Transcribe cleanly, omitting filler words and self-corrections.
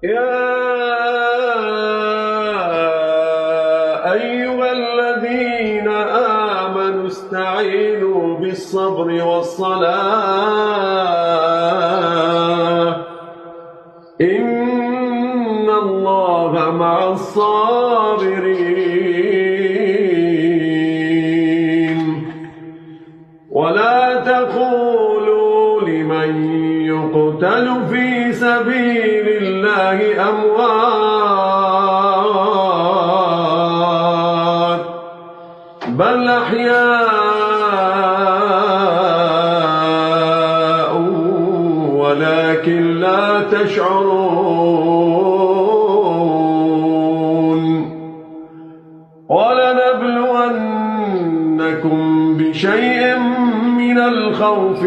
يا أيها الذين آمنوا استعينوا بالصبر والصلاة إن الله مع الصابرين ولا تقولوا لمن يقتل في سبيل الله أموات بل أحياء ولكن لا تشعرون ولنبلونكم بشيء من الخوف